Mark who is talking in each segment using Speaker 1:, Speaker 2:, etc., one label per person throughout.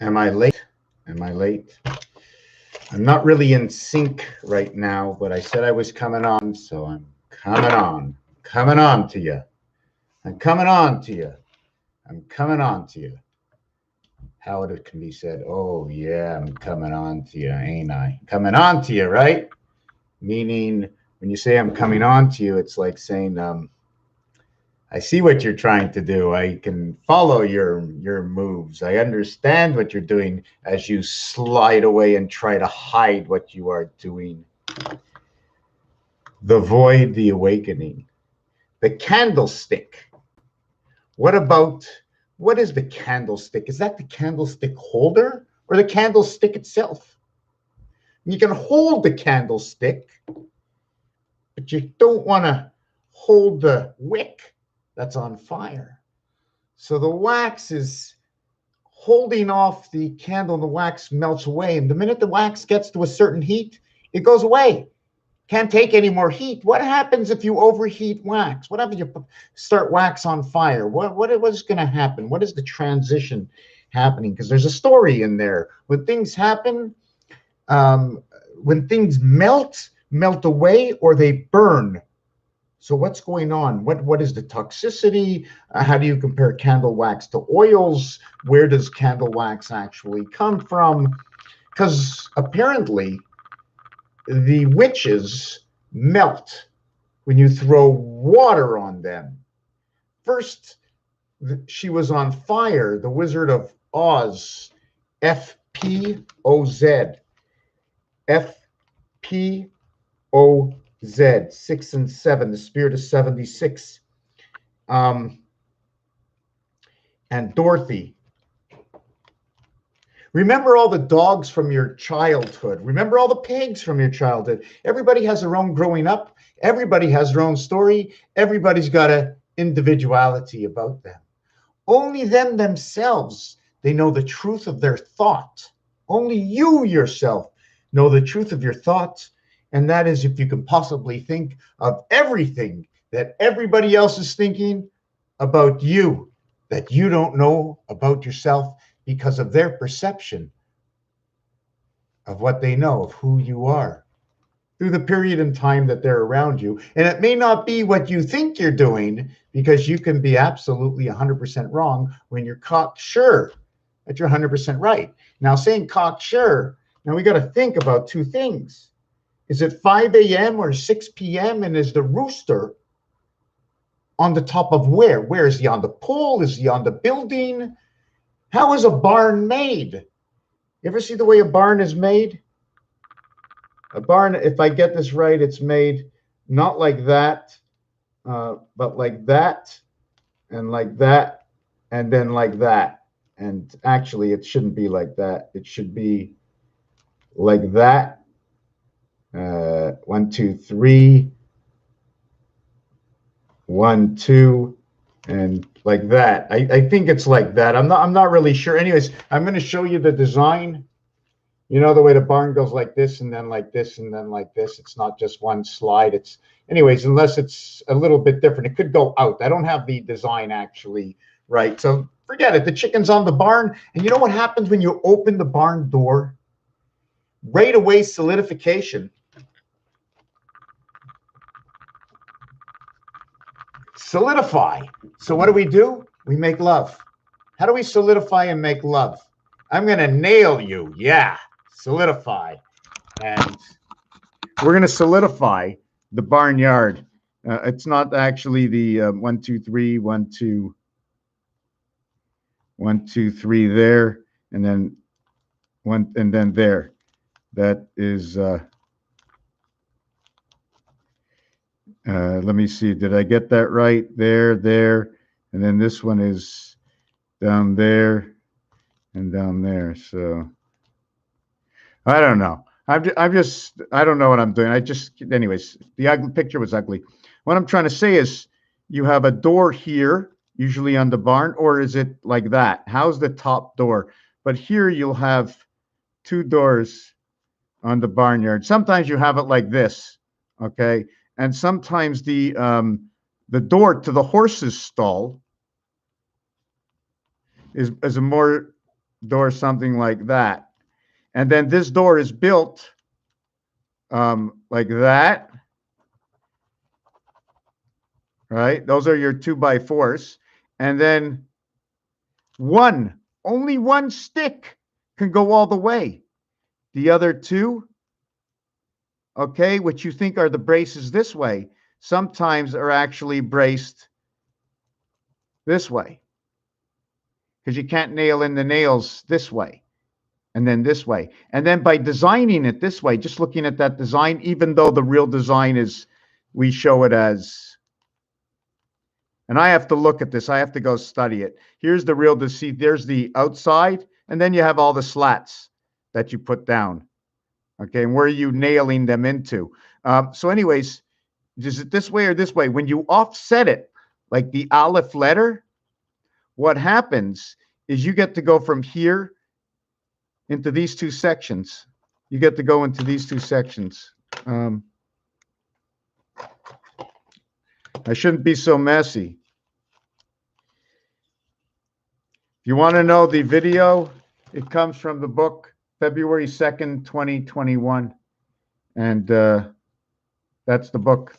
Speaker 1: Am I late? Am I late? I'm not really in sync right now, but I said I was coming on, so I'm coming on. Coming on to you. I'm coming on to you. I'm coming on to you. How it can be said, oh yeah, I'm coming on to you, ain't I? Coming on to you, right? Meaning when you say I'm coming on to you, it's like saying, I see what you're trying to do. I can follow your moves. I understand what you're doing as you slide away and try to hide what you are doing. The void, the awakening. The candlestick. What is the candlestick? Is that the candlestick holder or the candlestick itself? You can hold the candlestick, but you don't want to hold the wick that's on fire. So the wax is holding off the candle, and the wax melts away. And the minute the wax gets to a certain heat, it goes away. Can't take any more heat. What happens if you overheat wax? What happens if you start wax on fire? What is going to happen? What is the transition happening? Because there's a story in there. When things happen, when things melt away, or they burn. So what's going on? What is the toxicity? How do you compare candle wax to oils? Where does candle wax actually come from? Because apparently the witches melt when you throw water on them. First, she was on fire, the Wizard of Oz, F-P-O-Z. F-P-O-Z, 6 and 7, the spirit of 76. And Dorothy. Remember all the dogs from your childhood. Remember all the pigs from your childhood. Everybody has their own growing up. Everybody has their own story. Everybody's got an individuality about them. Only them themselves, they know the truth of their thought. Only you yourself know the truth of your thoughts. And that is if you can possibly think of everything that everybody else is thinking about you, that you don't know about yourself, because of their perception of what they know of who you are through the period in time that they're around you. And it may not be what you think you're doing, because you can be absolutely 100% wrong when you're cocksure that you're 100% right. Now, saying cocksure, now we got to think about two things. Is it 5 a.m. or 6 p.m.? And is the rooster on the top of where? Where is he, on the pole? Is he on the building? How is a barn made? You ever see the way a barn is made? A barn, if I get this right, it's made not like that, but like that, and then like that. And actually, it shouldn't be like that. It should be like that. 1, 2, 3. 1, 2. And like that. I think it's like that. I'm not really sure. Anyways, I'm going to show you the design. You know, the way the barn goes like this, and then like this, and then like this. It's not just one slide. It's, anyways, unless it's a little bit different. It could go out. I don't have the design actually right. So forget it. The chicken's on the barn. And you know what happens when you open the barn door? Right away, solidification. Solidify. So what do? We make love. How do we solidify and make love? I'm going to nail you. Yeah. Solidify. And we're going to solidify the barnyard. It's not actually the 1, 2, 3, 1, 2, 1, 2, 3 there, and then one, and then there. That is, let me see. Did I get that right? There, and then this one is down there and down there. So I don't know. I don't know what I'm doing. Anyways, the ugly picture was ugly. What I'm trying to say is you have a door here, usually on the barn, or is it like that? How's the top door? But here you'll have 2 doors on the barnyard. Sometimes you have it like this, okay? and sometimes the door to the horse's stall is a more door, something like that. And then this door is built like that, right? Those are your 2x4s. And then only one stick can go all the way. The other two, okay, which you think are the braces this way, sometimes are actually braced this way, because you can't nail in the nails this way and then this way. And then by designing it this way, just looking at that design, even though the real design is, we show it as, and I have to look at this, I have to go study it. Here's the real deceit. There's the outside, and then you have all the slats that you put down. Okay, and where are you nailing them into? So anyways, is it this way or this way? When you offset it, like the Aleph letter, what happens is you get to go from here into these two sections. You get to go into these two sections. I shouldn't be so messy. If you want to know the video, it comes from the book February 2nd, 2021. And that's the book.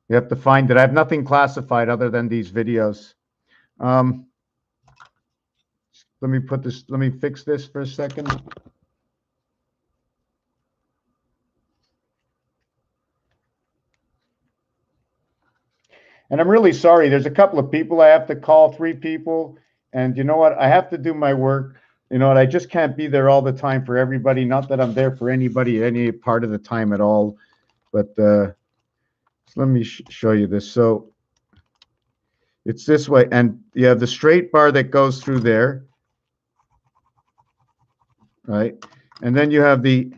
Speaker 1: You have to find it. I have nothing classified other than these videos. Let me fix this for a second. And I'm really sorry. There's a couple of people I have to call, 3 people. And you know what? I have to do my work. You know what? I just can't be there all the time for everybody. Not that I'm there for anybody any part of the time at all. But let me show you this. So it's this way. And you have the straight bar that goes through there. Right? And then you have the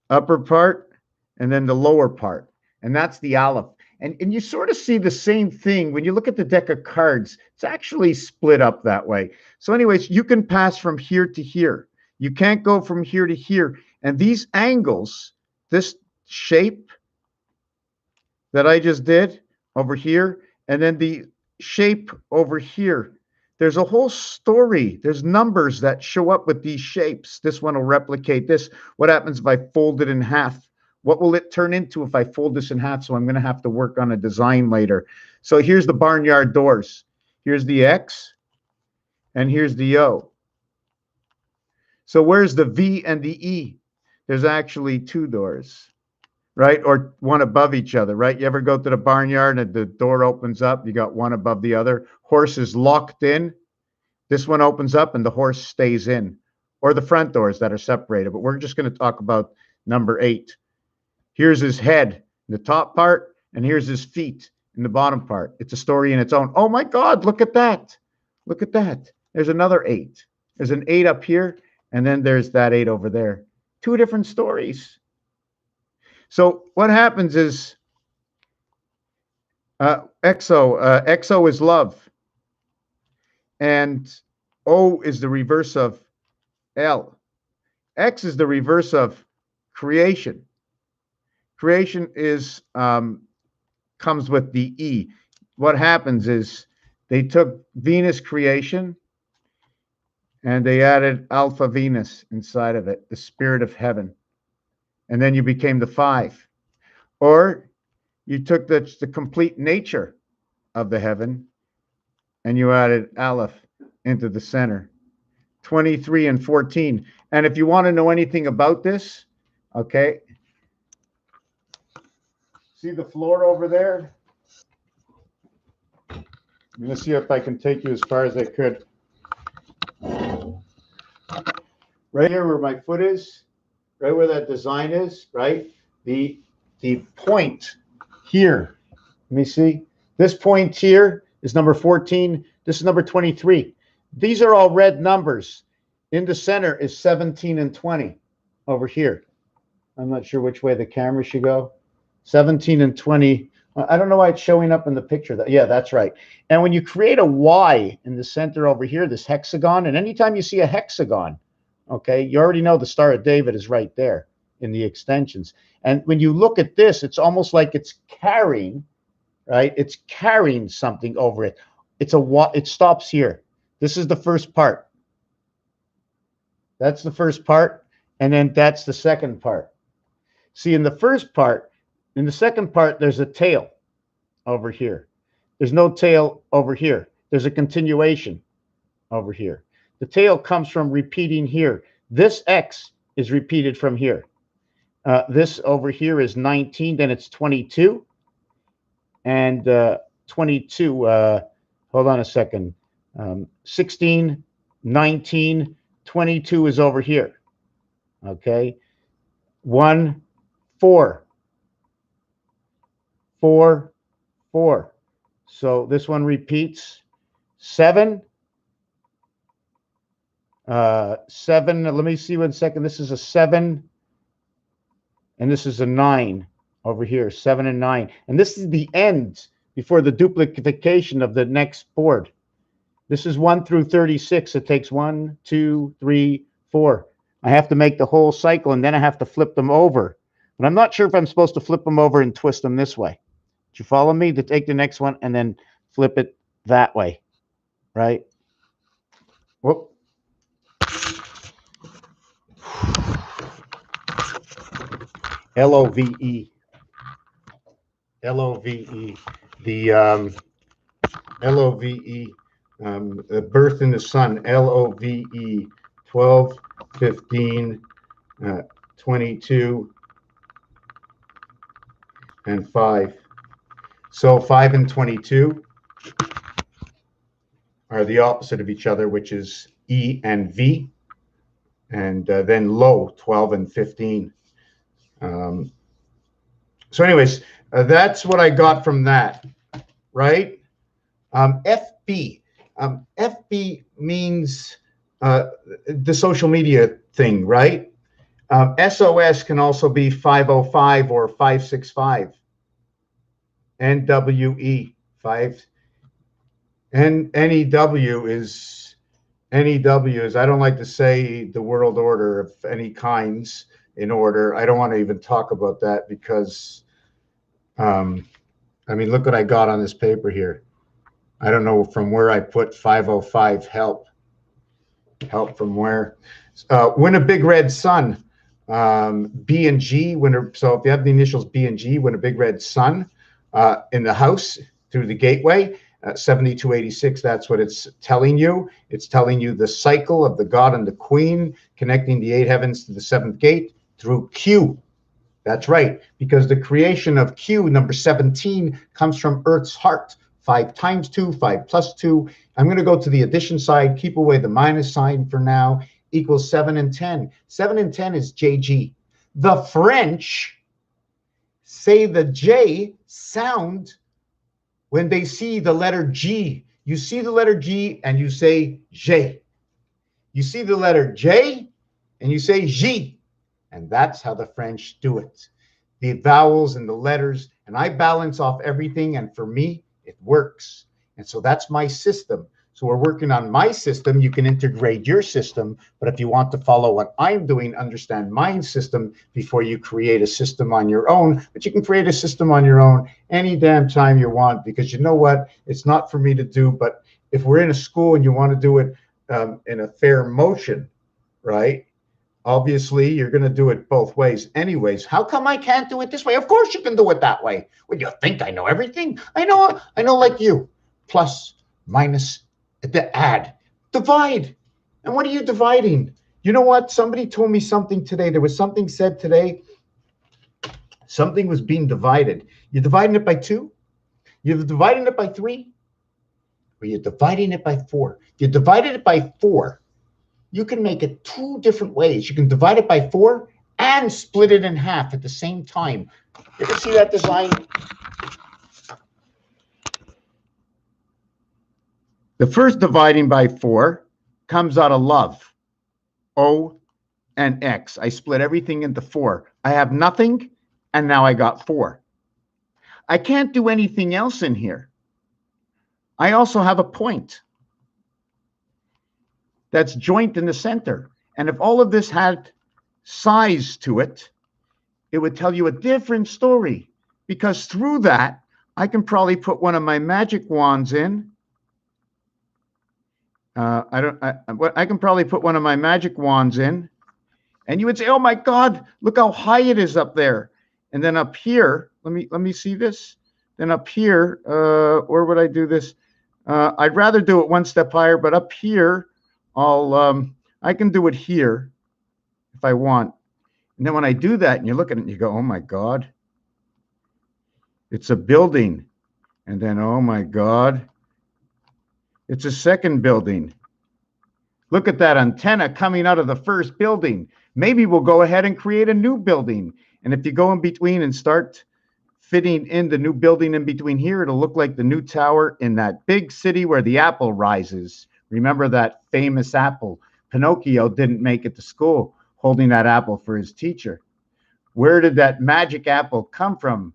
Speaker 1: upper part and then the lower part. And that's the Aleph. And you sort of see the same thing when you look at the deck of cards. It's actually split up that way. So anyways, you can pass from here to here. You can't go from here to here. And these angles, this shape that I just did over here, and then the shape over here, there's a whole story. There's numbers that show up with these shapes. This one will replicate this. What happens if I fold it in half? What will it turn into if I fold this in half? So I'm going to have to work on a design later. So here's the barnyard doors. Here's the X, and here's the O. So where's the V and the E? There's actually 2 doors, right? Or one above each other, right? You ever go to the barnyard and the door opens up? You got one above the other. Horse is locked in. This one opens up and the horse stays in. Or the front doors that are separated. But we're just going to talk about number 8. Here's his head in the top part, and here's his feet in the bottom part. It's a story in its own. Oh my God, look at that. Look at that. There's another 8. There's an 8 up here, and then there's that 8 over there. 2 different stories. So what happens is XO is love, and O is the reverse of L. X is the reverse of creation. Creation is comes with the E. What happens is they took Venus creation and they added Alpha Venus inside of it, the spirit of heaven. And then you became the 5. Or you took the complete nature of the heaven and you added Aleph into the center. 23 and 14. And if you want to know anything about this, okay, see the floor over there? I'm going to see if I can take you as far as I could. Right here where my foot is, right where that design is, right? The point here, let me see. This point here is number 14. This is number 23. These are all red numbers. In the center is 17 and 20 over here. I'm not sure which way the camera should go. 17 and 20. I don't know why it's showing up in the picture. Yeah, that's right. And when you create a Y in the center over here, this hexagon, and anytime you see a hexagon, okay, you already know the Star of David is right there. in the extensions. And when you look at this, it's almost like it's carrying, right? It's carrying something over it. It stops here. This is the first part. That's the first part, and then that's the second part. See, in the first part, in the second part, there's a tail over here. There's no tail over here. There's a continuation over here. The tail comes from repeating here. This X is repeated from here. This over here is 19, then it's 22. And 22, hold on a second. 16, 19, 22 is over here. Okay. 1, 4. 4, 4. So this one repeats. 7. 7. Let me see 1 second. This is a 7. And this is a 9 over here. 7 and 9. And this is the end before the duplication of the next board. This is 1 through 36. It takes 1, 2, 3, 4. I have to make the whole cycle, and then I have to flip them over. But I'm not sure if I'm supposed to flip them over and twist them this way. Do you follow me? To take the next one and then flip it that way, right? Whoop. L-O-V-E. L-O-V-E. The L-O-V-E. The birth in the sun. L-O-V-E. 12, 15, 22, and 5. So 5 and 22 are the opposite of each other, which is E and V. And then low, 12 and 15. So anyways, that's what I got from that, right? FB. FB means the social media thing, right? SOS can also be 505 or 565. NWE 5. And NEW is I don't like to say the world order of any kinds in order. I don't want to even talk about that because I mean, look what I got on this paper here. I don't know from where I put 505 help from where. Win a big red sun. B and G. So if you have the initials B and G, win a big red sun in the house through the gateway. 7286, that's what it's telling you. It's telling you the cycle of the God and the Queen connecting the 8 heavens to the 7th gate through Q. That's right, because the creation of Q, number 17, comes from Earth's heart. 5 times 2, 5 plus 2. I'm going to go to the addition side, keep away the minus sign for now, equals 7 and 10. 7 and 10 is JG. The French say the J sound when they see the letter G. You see the letter G and you say J. You see the letter J and you say J. And that's how the French do it. The vowels and the letters, and I balance off everything, and for me, it works. And so that's my system. So we're working on my system. You can integrate your system, but if you want to follow what I'm doing, understand my system before you create a system on your own. But you can create a system on your own any damn time you want, because you know what? It's not for me to do, but if we're in a school and you want to do it in a fair motion, right? Obviously, you're going to do it both ways anyways. How come I can't do it this way? Of course you can do it that way. Well, you think I know everything? I know like you. Plus, minus, add, divide. And what are you dividing? You know what? Somebody told me something today. There was something said today. Something was being divided. You're dividing it by 2? You're dividing it by 3? Or you're dividing it by 4? You divided it by 4. You can make it 2 different ways. You can divide it by 4 and split it in half at the same time. You ever see that design? The first dividing by 4 comes out of love. O and X. I split everything into 4. I have nothing, and now I got 4. I can't do anything else in here. I also have a point that's joint in the center. And if all of this had size to it, it would tell you a different story, because through that, I can probably put one of my magic wands in. I can probably put one of my magic wands in, and you would say, "Oh my God, look how high it is up there." And then up here, let me see this. Then up here, or would I do this? I'd rather do it one step higher, but up here, I can do it here if I want. And then when I do that, and you look at it, and you go, "Oh my God, it's a building." And then, "Oh my God, it's a second building. Look at that antenna coming out of the first building. Maybe we'll go ahead and create a new building." And if you go in between and start fitting in the new building in between here, it'll look like the new tower in that big city where the apple rises. Remember that famous apple? Pinocchio didn't make it to school holding that apple for his teacher. Where did that magic apple come from?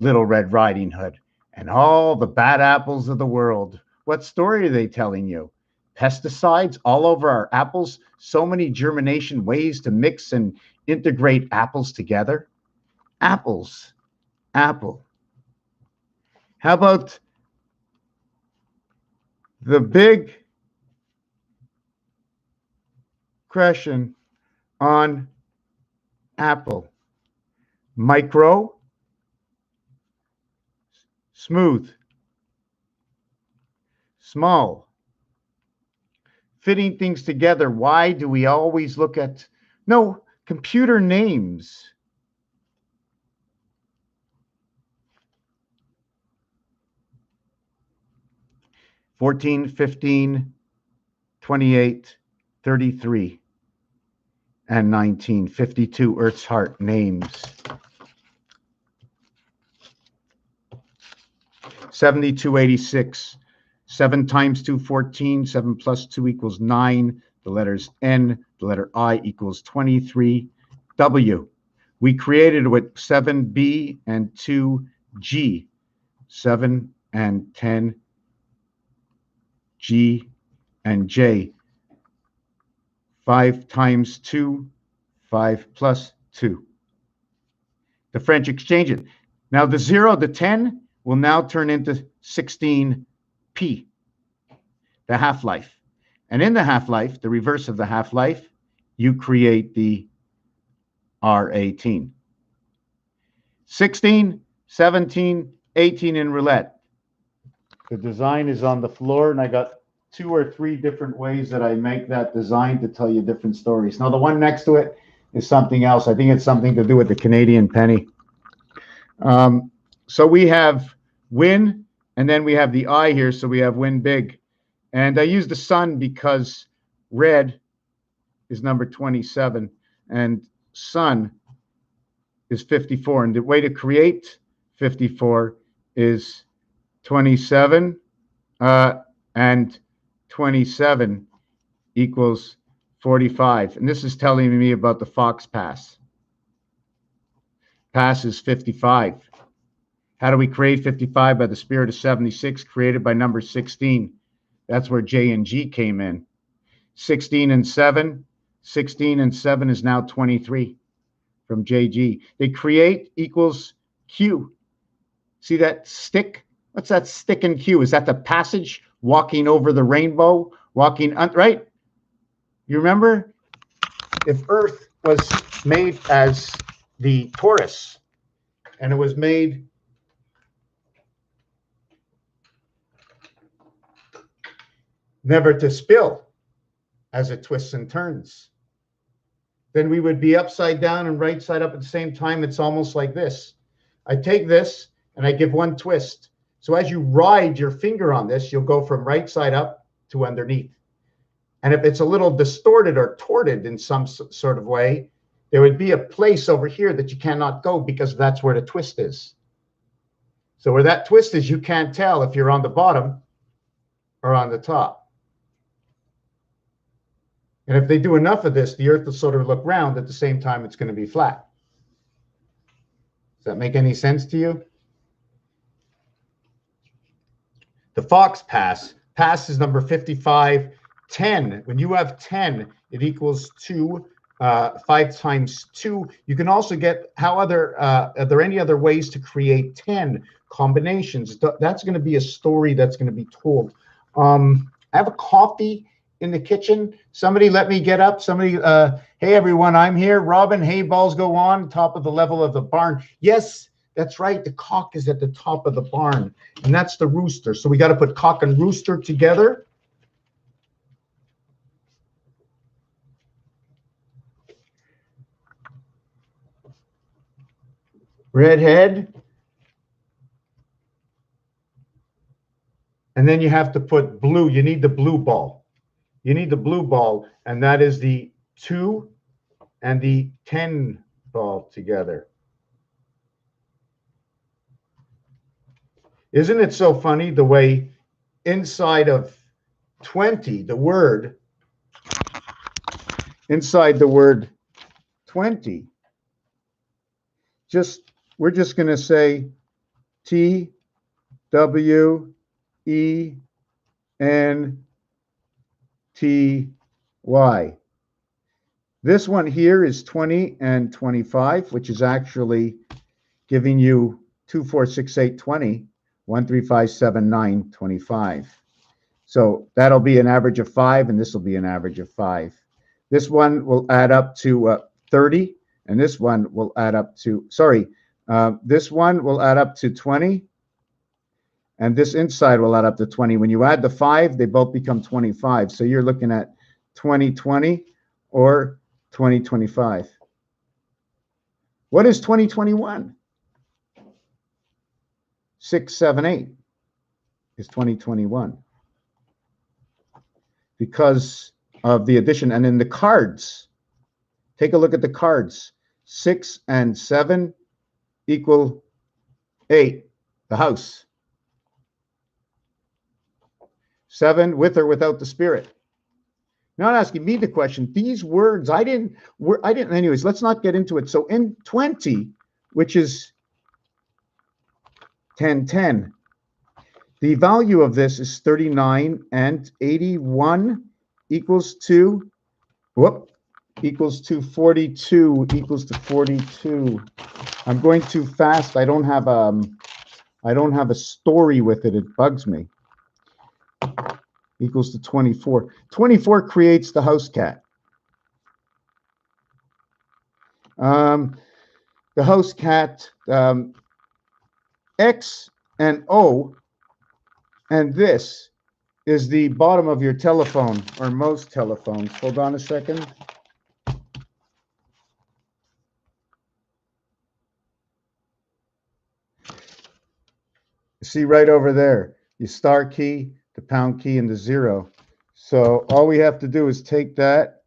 Speaker 1: Little Red Riding Hood and all the bad apples of the world. What story are they telling you? Pesticides all over our apples, so many germination ways to mix and integrate apples together. Apples, apple. How about the big question on apple? Micro, smooth, small. Fitting things together. Why do we always look at computer names? "14, 15, 28, 33, and 19. 52 Earth's heart names. 7286. 7 times 2, 14. 7 plus 2 equals 9. The letters N, the letter I equals 23. W. We created with 7B and 2G. 7 and 10. G and J. 5 times 2, 5 plus 2. The French exchange it. Now the 0 to 10 will now turn into 16P, the half-life. And in the half-life, the reverse of the half-life, you create the R18. 16, 17, 18 in roulette. The design is on the floor, and I got 2 or 3 different ways that I make that design to tell you different stories. Now, the one next to it is something else. I think it's something to do with the Canadian penny. So we have win, and then we have the I here, so we have win big. And I use the sun because red is number 27, and sun is 54. And the way to create 54 is 27, and 27 equals 45. And this is telling me about the Fox pass. Pass is 55. How do we create 55? By the spirit of 76, created by number 16. That's where J and G came in. 16 and 7. 16 and 7 is now 23 from JG. They create equals Q. See that stick? What's that stick in Q? Is that the passage walking over the rainbow? Right? You remember? If Earth was made as the torus, and it was made never to spill as it twists and turns, then we would be upside down and right side up at the same time. It's almost like this. I take this and I give one twist. So as you ride your finger on this, you'll go from right side up to underneath. And if it's a little distorted or torted in some sort of way, there would be a place over here that you cannot go because that's where the twist is. So where that twist is, you can't tell if you're on the bottom or on the top. And if they do enough of this, the Earth will sort of look round. At the same time, it's going to be flat. Does that make any sense to you? The Fox pass. Pass is number 55. 10. When you have 10, it equals 2 5 times 2. You can also get are there any other ways to create 10 combinations? That's going to be a story that's going to be told. I have a coffee in the kitchen. Somebody let me get up. Somebody, hey everyone, I'm here. Robin, hay balls go on top of the level of the barn. Yes, that's right. The cock is at the top of the barn, and that's the rooster. So we got to put cock and rooster together. Redhead. And then you have to put blue. You need the blue ball. You need the blue ball, and that is the 2 and the 10 ball together. Isn't it so funny the way inside of 20, the word, inside the word 20, we're just going to say TWENTY. This one here is 20 and 25, which is actually giving you 2, 4, 6, 8, 20, 1, 3, 5, 7, 9, 25. So that'll be an average of 5, and this will be an average of 5. This one will add up to 30, and this one will add up to, this one will add up to 20, and this inside will add up to 20. When you add the 5, they both become 25. So you're looking at 2020 or 2025. What is 2021? 6, 7, 8 is 2021 because of the addition. And in the cards, take a look at the cards. 6 and 7 equal 8, the house. 7 with or without the spirit. Not asking me the question. These words, I didn't, anyways, let's not get into it. So in 20, which is 1010, the value of this is 39, and 81 equals to, equals to 42, equals to 42. I'm going too fast. I don't have a story with it. It bugs me. Equals to 24. 24 creates the house cat. The house cat, X and O, and this is the bottom of your telephone, or most telephones. Hold on a second. See right over there, your star key, the pound key, and the 0. So all we have to do is take that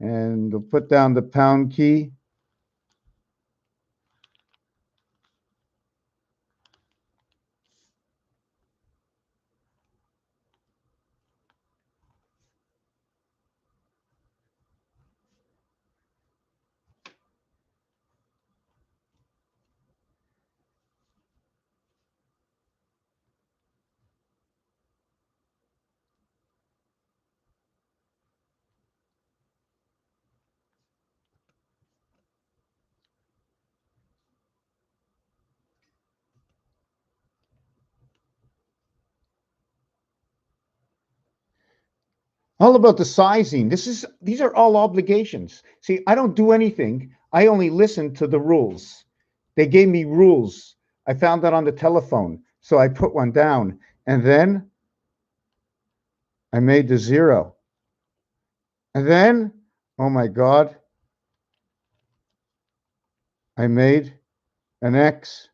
Speaker 1: and we'll put down the pound key. All about the sizing. These are all obligations. See, I don't do anything. I only listen to the rules. They gave me rules. I found that on the telephone. So I put one down, and then I made the 0. And then, oh my God, I made an X.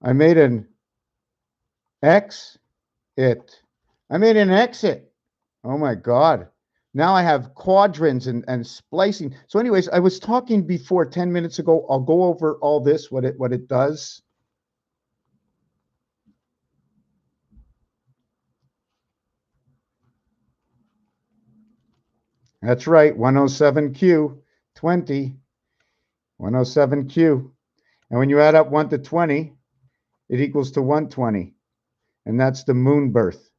Speaker 1: I made an X it. I made an exit. Oh my God. Now I have quadrants and splicing. So anyways, I was talking before 10 minutes ago. I'll go over all this, what it does. That's right, 107Q, 20, 107Q. And when you add up 1 to 20, it equals to 120. And that's the moon birth.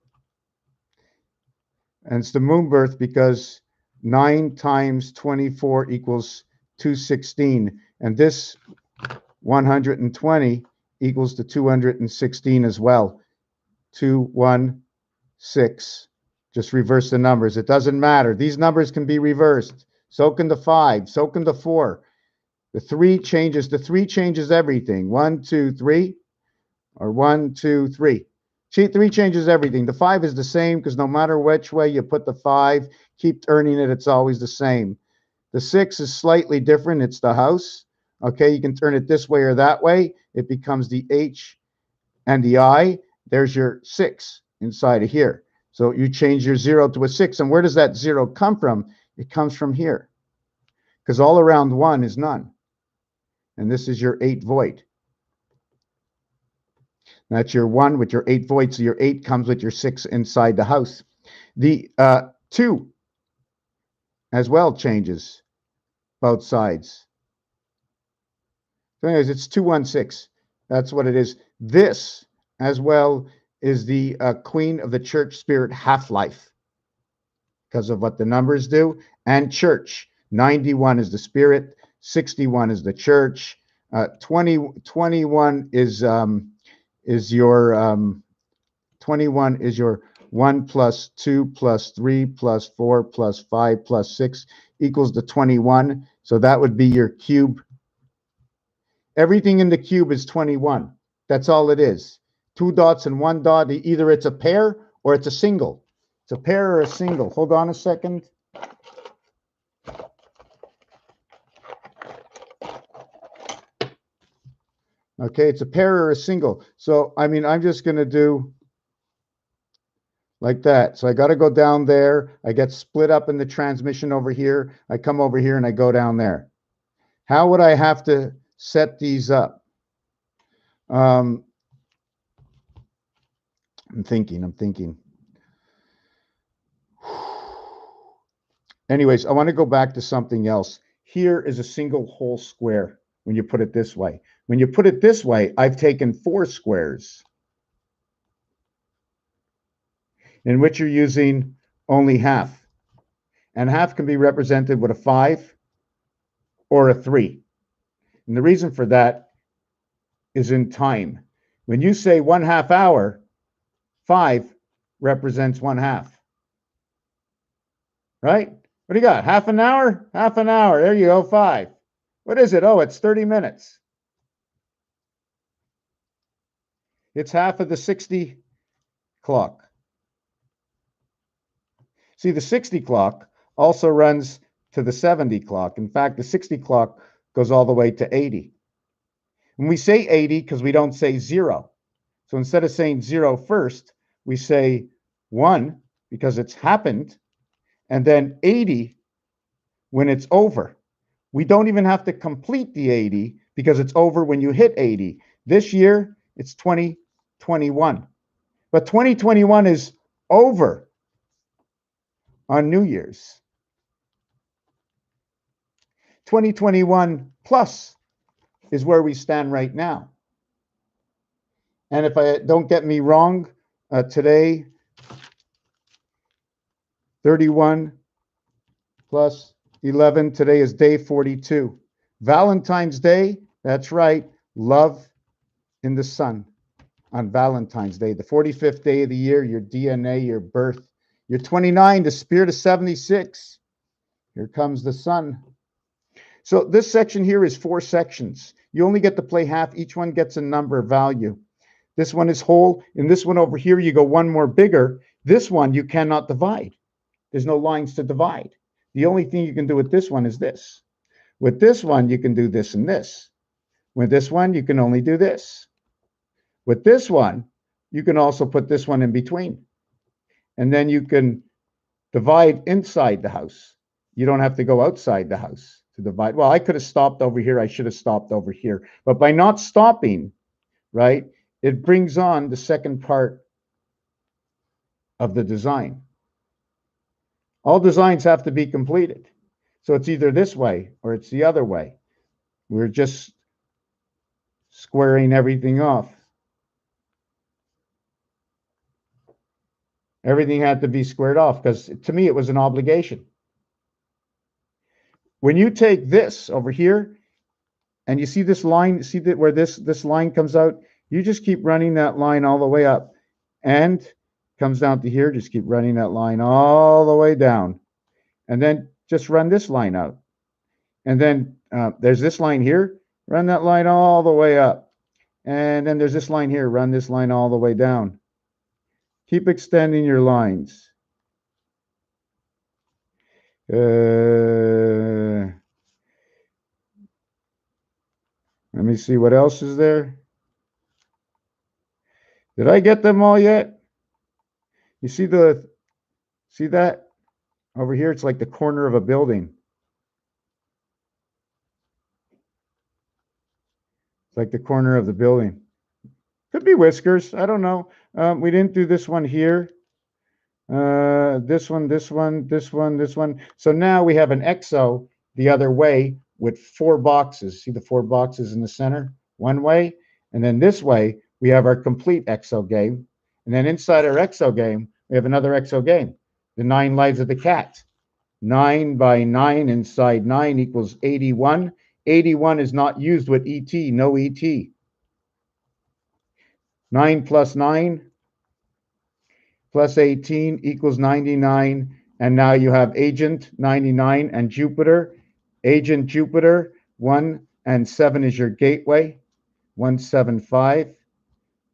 Speaker 1: And it's the moon birth because
Speaker 2: 9 times 24 equals 216. And this 120 equals to 216 as well. 216. Just reverse the numbers. It doesn't matter. These numbers can be reversed. So can the 5. So can the 4. The 3 changes. The 3 changes everything. 1, 2, 3. Or 1, 2, 3. 3 changes everything. The 5 is the same because no matter which way you put the 5, keep turning it, it's always the same. The 6 is slightly different. It's the house. Okay, you can turn it this way or that way. It becomes the H and the I. There's your 6 inside of here. So you change your 0 to a 6. And where does that 0 come from? It comes from here. Because all around 1 is none. And this is your 8 void. That's your 1 with your 8 void. So your 8 comes with your 6 inside the house. The 2 as well changes both sides. So anyways, it's 216. That's what it is. This as well is the Queen of the Church Spirit half-life because of what the numbers do. And church, 91 is the spirit, 61 is the church, 21 is your 21 is your 1 plus 2 plus 3 plus 4 plus 5 plus 6 equals to 21. So that would be your cube. Everything in the cube is 21. That's all it is. 2 dots and 1 dot. Either it's a pair or it's a single. It's a pair or a single. Hold on a second. Okay, it's a pair or a single. So, I mean, I'm just going to do like that. So I got to go down there. I get split up in the transmission over here. I come over here and I go down there. How would I have to set these up? I'm thinking. Anyways, I want to go back to something else. Here is a single whole square when you put it this way. When you put it this way, I've taken 4 squares in which you're using only half. And half can be represented with a 5 or a 3. And the reason for that is in time. When you say 1/2 hour, 5 represents 1/2. Right? What do you got? Half an hour? Half an hour. There you go, 5. What is it? Oh, it's 30 minutes. It's half of the 60 clock. See, the 60 clock also runs to the 70 clock. In fact, the 60 clock goes all the way to 80. And we say 80 because we don't say 0. So instead of saying 0 first, we say 1 because it's happened, and then 80 when it's over. We don't even have to complete the 80 because it's over when you hit 80. This year, it's 2021. But 2021 is over on New Year's. 2021 plus is where we stand right now. And if I don't get me wrong, today, 31 plus 11, today is day 42. Valentine's Day, that's right, love in the sun on Valentine's Day, the 45th day of the year, your DNA, your birth. You're 29, the spirit is 76. Here comes the sun. So this section here is 4 sections. You only get to play half. Each one gets a number value. This one is whole. In this one over here, you go one more bigger. This one you cannot divide. There's no lines to divide. The only thing you can do with this one is this. With this one, you can do this and this. With this one, you can only do this. With this one, you can also put this one in between. And then you can divide inside the house. You don't have to go outside the house to divide. Well, I could have stopped over here. I should have stopped over here. But by not stopping, right, it brings on the second part of the design. All designs have to be completed. So it's either this way or it's the other way. We're just squaring everything off. Everything had to be squared off because to me it was an obligation. when you take this over here and you see this line, see that where this line comes out, you just keep running that line all the way up and comes down to here. Just keep running that line all the way down, and then just run this line out. And then there's this line here, run that line all the way up. And then there's this line here, run this line all the way down. Keep extending your lines. Let me see what else is there. Did I get them all yet? You see that over here? It's like the corner of a building. It's like the corner of the building. Could be whiskers. I don't know. We didn't do this one here. This one, this one, this one, this one. So now we have an XO the other way with 4 boxes. See the 4 boxes in the center? One way. And then this way, we have our complete XO game. And then inside our XO game, we have another XO game. The 9 lives of the cat. 9 by 9 inside 9 equals 81. 81 is not used with ET, no ET. 9 plus 9 plus 18 equals 99. And now you have agent 99 and Jupiter. Agent Jupiter, 1 and 7 is your gateway. 175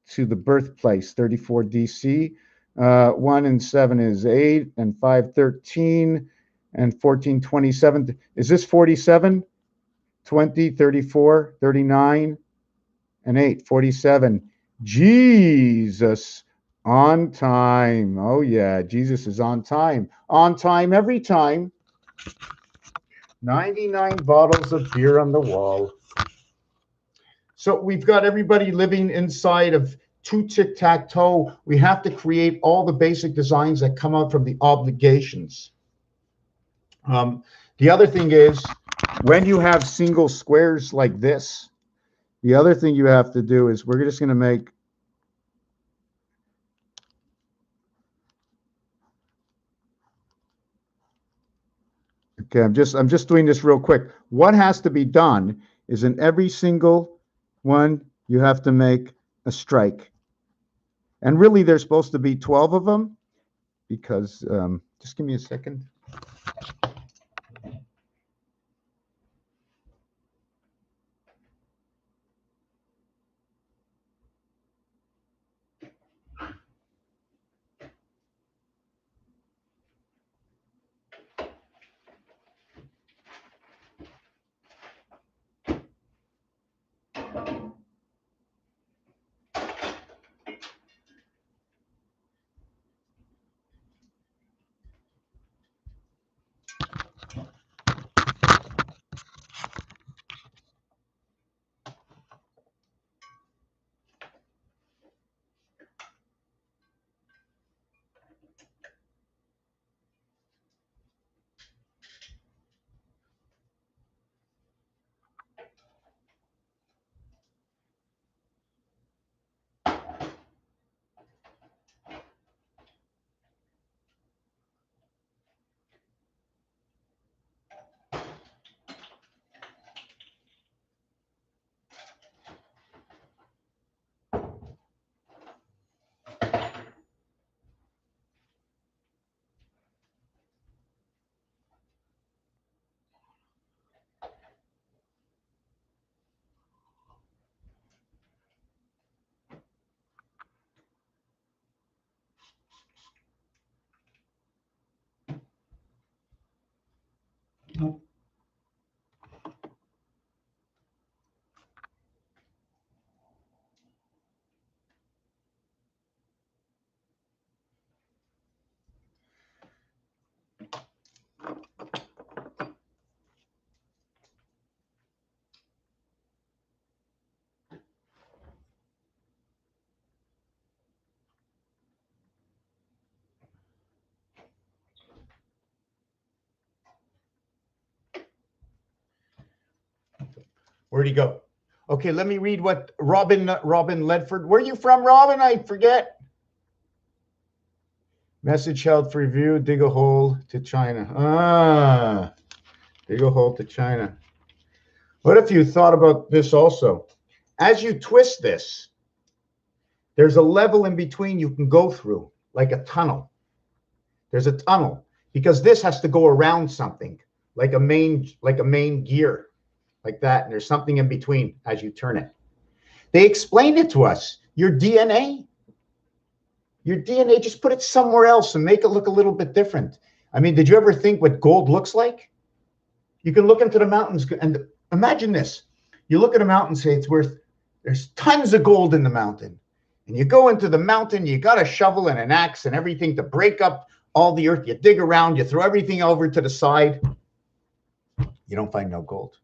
Speaker 2: to the birthplace, 34 DC. 1 and 7 is 8 and 5, 13 and 14, 27. Is this 47? 20, 34, 39 and 8, 47. Jesus on time. Oh yeah, Jesus is on time. On time every time. 99 bottles of beer on the wall. So we've got everybody living inside of 2 tic-tac-toe. We have to create all the basic designs that come out from the obligations. The other thing is, when you have single squares like this, the other thing you have to do is we're just going to make I'm just doing this real quick. What has to be done is in every single one, you have to make a strike. And really, there's supposed to be 12 of them because, just give me a second. Where'd he go? Okay, let me read what Robin Ledford. Where are you from, Robin? I forget. Message held for review. Dig a hole to China.
Speaker 1: Big ol' hole to China. What if you thought about this also? As you twist this, there's a level in between you can go through, like a tunnel. There's a tunnel because this has to go around something, like a main gear, like that. And there's something in between as you turn it. They explained it to us. Your DNA, just put it somewhere else and make it look a little bit different. I mean, did you ever think what gold looks like? You can look into the mountains and imagine this. You look at a mountain and say there's tons of gold in the mountain. And you go into the mountain, you got a shovel and an axe and everything to break up all the earth. You dig around, you throw everything over to the side. You don't find no gold.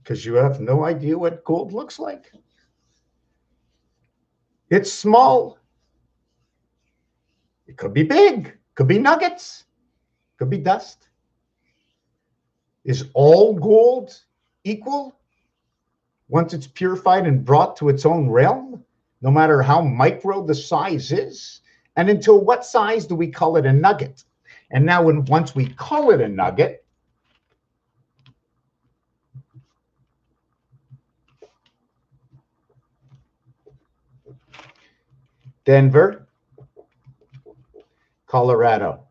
Speaker 1: Because you have no idea what gold looks like. It's small. It could be big. Could be nuggets. Could be dust. Is all gold equal once it's purified and brought to its own realm, no matter how micro the size is? And until what size do we call it a nugget? And now once we call it a nugget, Denver, Colorado.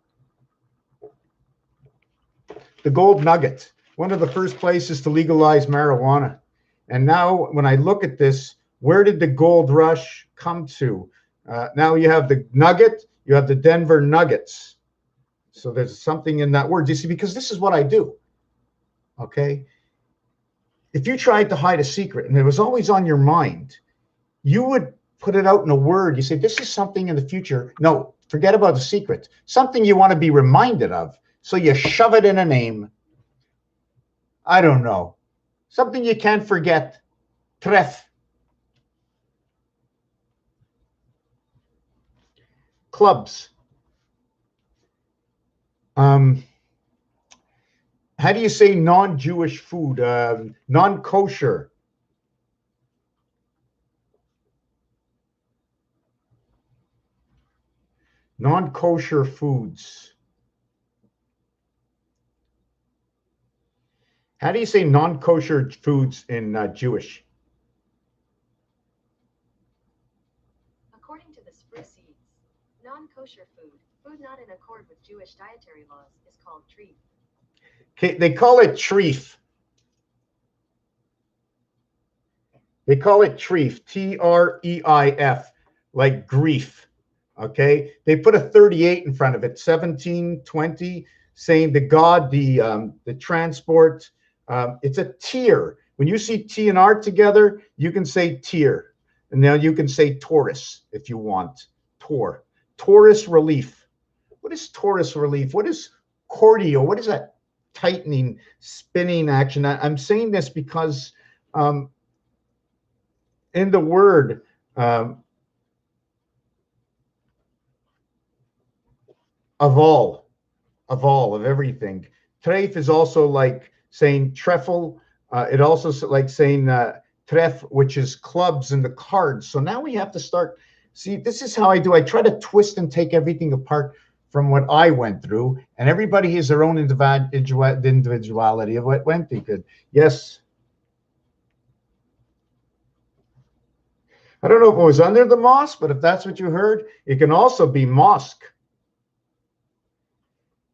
Speaker 1: The gold nugget, one of the first places to legalize marijuana. And now when I look at this, where did the gold rush come to? Now you have the nugget, you have the Denver Nuggets. So there's something in that word. You see, because this is what I do, okay? If you tried to hide a secret and it was always on your mind, you would put it out in a word. You say, this is something in the future. No, forget about the secret. Something you want to be reminded of. So you shove it in a name. I don't know. Something you can't forget. Tref. Clubs. How do you say non-Jewish food? Non-kosher. Non-kosher foods. How do you say non-kosher foods in Jewish?
Speaker 3: According to the Spruce Seeds, non-kosher food not in accord with Jewish dietary laws, is called treif.
Speaker 1: Okay, they call it treif. They call it treif, T-R-E-I-F, like grief. Okay, they put a 38 in front of it, 1720, saying the God, the transport. It's a tier. When you see T and R together, you can say tier. And now you can say Taurus if you want. Taurus relief. What is Taurus relief? What is cordio? What is that tightening, spinning action? I'm saying this because in the word, of everything. Treif is also like saying treffle. It also like saying tref, which is clubs and the cards. So now we have to start. See, this is how I do. I try to twist and take everything apart from what I went through, and everybody has their own individuality of what went through. Yes. I don't know if it was under the mosque, but if that's what you heard, it can also be mosque.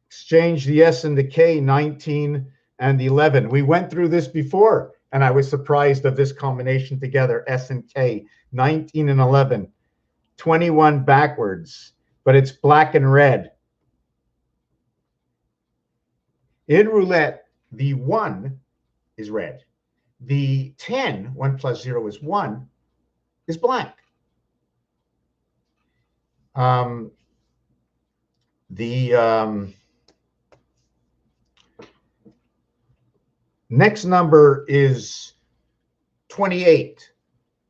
Speaker 1: Exchange the S and the K, 19 and 11. We went through this before, and I was surprised of this combination together, S and K, 19 and 11. 21 backwards, but it's black and red. In roulette, the 1 is red. The 10, 1 plus 0 is 1, is black. Next number is 28.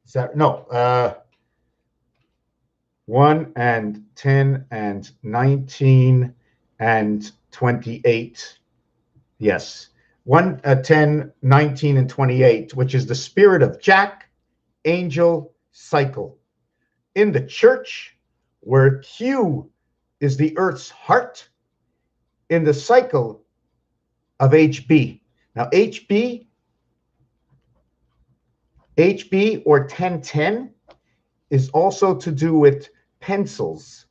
Speaker 1: Is that no? 1 and 10 and 19 and 28. Yes. 1, 10, 19, and 28, which is the spirit of Jack, angel, cycle. In the church, where Q is the earth's heart, in the cycle, of HB. Now, HB or 1010 is also to do with pencils.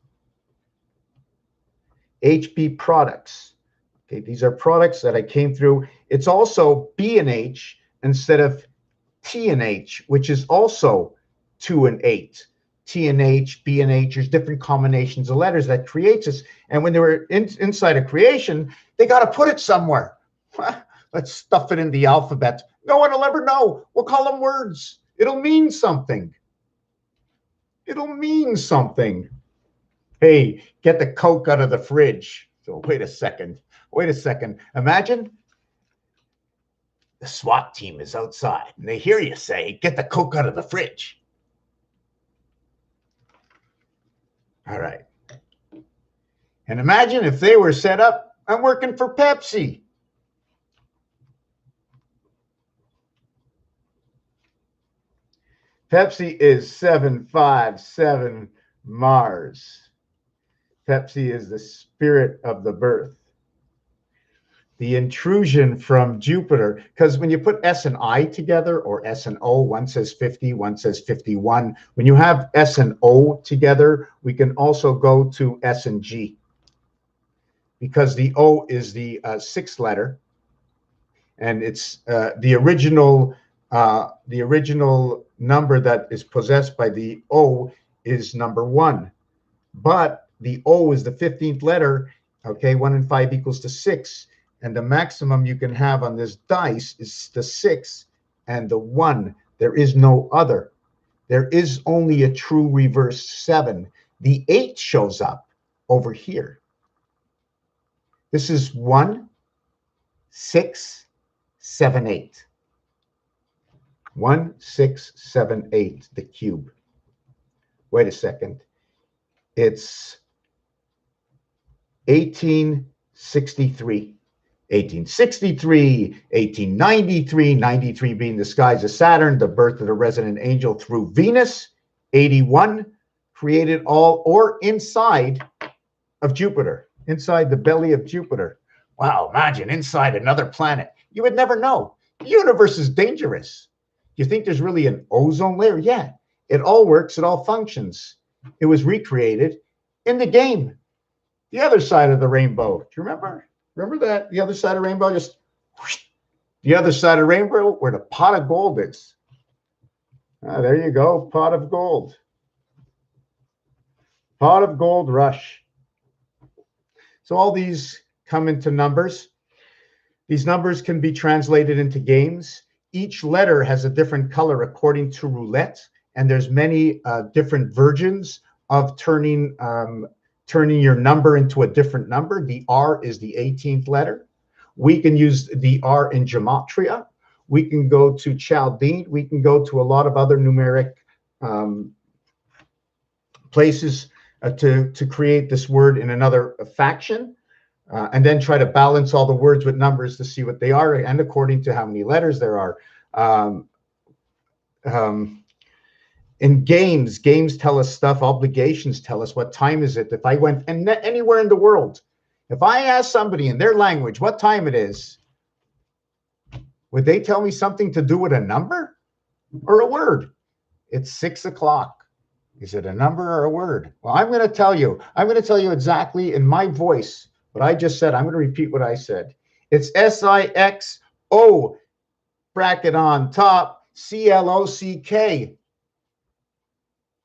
Speaker 1: HB products. Okay, these are products that I came through. It's also B and H instead of T and H, which is also 2 and 8. T and H, B and H, there's different combinations of letters that creates this. And when they were inside of creation, they got to put it somewhere. Let's stuff it in the alphabet. No one will ever know. We'll call them words. It'll mean something. It'll mean something. Hey, get the Coke out of the fridge. So wait a second. Wait a second. Imagine the SWAT team is outside and they hear you say, get the Coke out of the fridge. All right. And imagine if they were set up, I'm working for Pepsi. Pepsi is 757 Mars. Pepsi is the spirit of the birth. The intrusion from Jupiter, because when you put S and I together, or S and O, one says 50, one says 51. When you have S and O together, we can also go to S and G, because the O is the sixth letter, and it's the original number that is possessed by the O is number 1, but the O is the 15th letter. Okay, 1 and 5 equals to 6. And the maximum you can have on this dice is the 6 and the 1. There is no other. There is only a true reverse 7. The 8 shows up over here. This is 1, 6, 7, 8. 1, 6, 7, 8, the cube. Wait a second. It's 1863. 1863, 1893, 93 being the skies of Saturn, the birth of the resident angel through Venus, 81, created all or inside of Jupiter, inside the belly of Jupiter. Wow, imagine inside another planet. You would never know. The universe is dangerous. You think there's really an ozone layer? Yeah, it all works, it all functions. It was recreated in the game. The other side of the rainbow, do you remember? Remember that? The other side of the rainbow, just whoosh, the other side of the rainbow where the pot of gold is. There you go, pot of gold. Pot of gold rush. So all these come into numbers. These numbers can be translated into games. Each letter has a different color according to roulette, and there's many different versions of turning your number into a different number. The R is the 18th letter. We can use the R in gematria. We can go to Chaldean. We can go to a lot of other numeric places to create this word in another faction, and then try to balance all the words with numbers to see what they are, and according to how many letters there are. In games tell us stuff. Obligations tell us what time is it. If I went anywhere in the world, if I asked somebody in their language what time it is, would they tell me something to do with a number or a word? It's 6 o'clock. Is it a number or a word? Well, I'm going to tell you. I'm going to tell you exactly in my voice what I just said. I'm going to repeat what I said. It's SIXO bracket on top, CLOCK.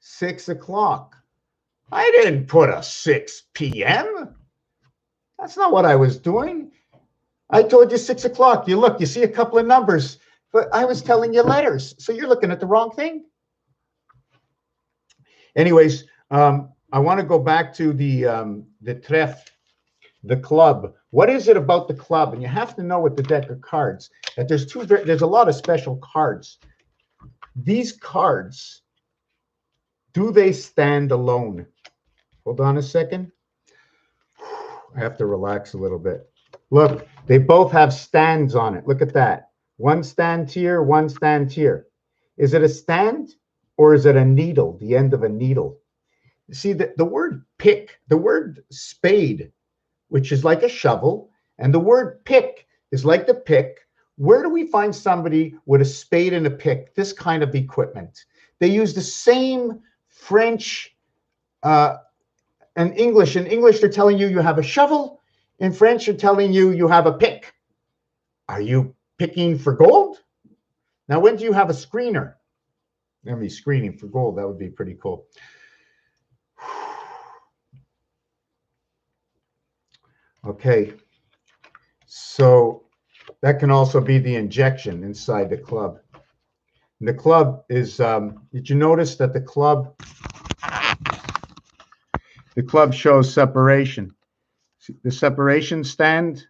Speaker 1: 6 o'clock. I didn't put a 6 p.m. That's not what I was doing. I told you 6 o'clock. You look, you see a couple of numbers, but I was telling you letters. So you're looking at the wrong thing. Anyways, I want to go back to the tref, the club. What is it about the club? And you have to know with the deck of cards that there's a lot of special cards. These cards, do they stand alone? Hold on a second. I have to relax a little bit. Look, they both have stands on it. Look at that. One stand here, one stand here. Is it a stand or is it a needle, the end of a needle? You see, the word pick, the word spade, which is like a shovel, and the word pick is like the pick. Where do we find somebody with a spade and a pick, this kind of equipment? They use the same French and English. In English, they're telling you you have a shovel. In French, they're telling you you have a pick. Are you picking for gold? Now, when do you have a screener? Let me screening for gold. That would be pretty cool. Okay, so that can also be the injection inside the club. And the club is, did you notice that the club shows separation? See, the separation stand.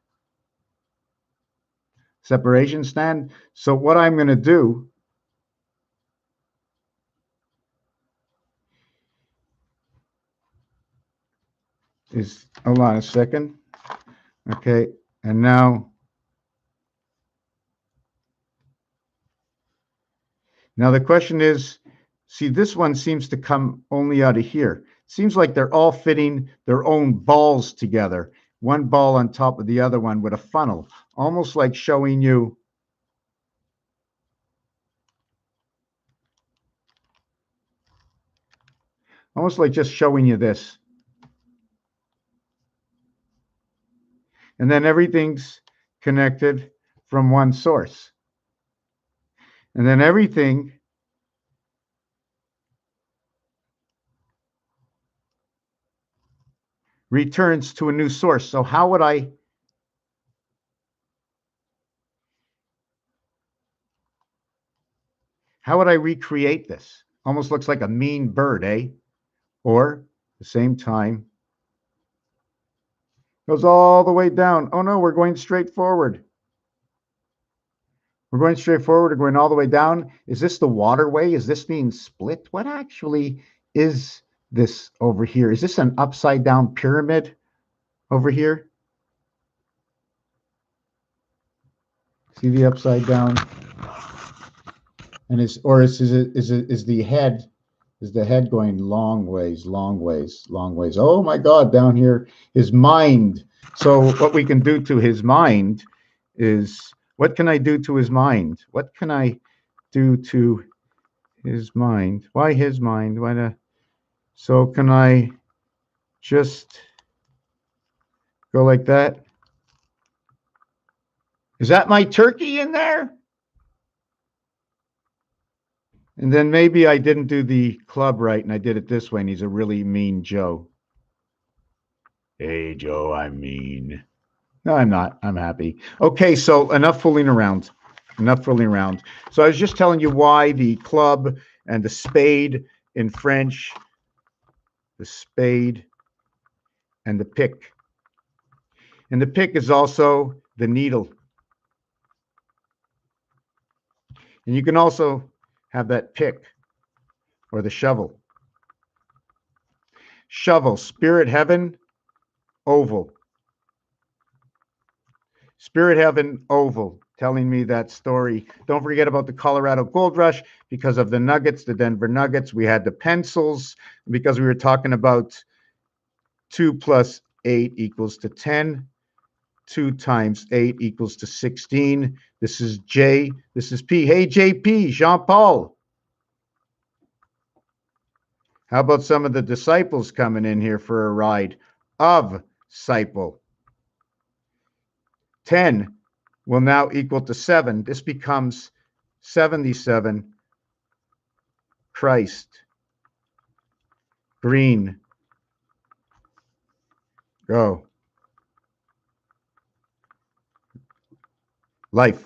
Speaker 1: So what I'm going to do is, hold on a second. Okay, and now the question is, see, this one seems to come only out of here. Seems like they're all fitting their own balls together, one ball on top of the other one with a funnel, almost like showing you just showing you this. And then everything's connected from one source. And then everything returns to a new source. So how would I recreate this? Almost looks like a mean bird, eh? Or at the same time, goes all the way down. Oh no, we're going straight forward. We're going straight forward. We're going all the way down. Is this the waterway? Is this being split? What actually is this over here? Is this an upside down pyramid over here? See the upside down? And is the head going long ways, long ways, long ways? Oh my God, down here, his mind. So what we can do to his mind is, what can I do to his mind? What can I do to his mind? Why his mind? Why not? So can I just go like that? Is that my turkey in there? And then maybe I didn't do the club right and I did it this way, and he's a really mean Joe. Hey, Joe, I'm mean. No, I'm not. I'm happy. Okay, so enough fooling around. Enough fooling around. So I was just telling you why the club and the spade in French, the spade and the pick. And the pick is also the needle. And you can also have that pick or the shovel. Shovel, spirit heaven, oval. Spirit heaven, oval, telling me that story. Don't forget about the Colorado Gold Rush because of the Nuggets, the Denver Nuggets. We had the pencils because we were talking about 2 plus 8 equals to 10. 2 times 8 equals to 16. This is J. This is P. Hey, JP, Jean-Paul. How about some of the disciples coming in here for a ride? Of disciple. 10 will now equal to 7. This becomes 77. Christ. Green. Go. Life.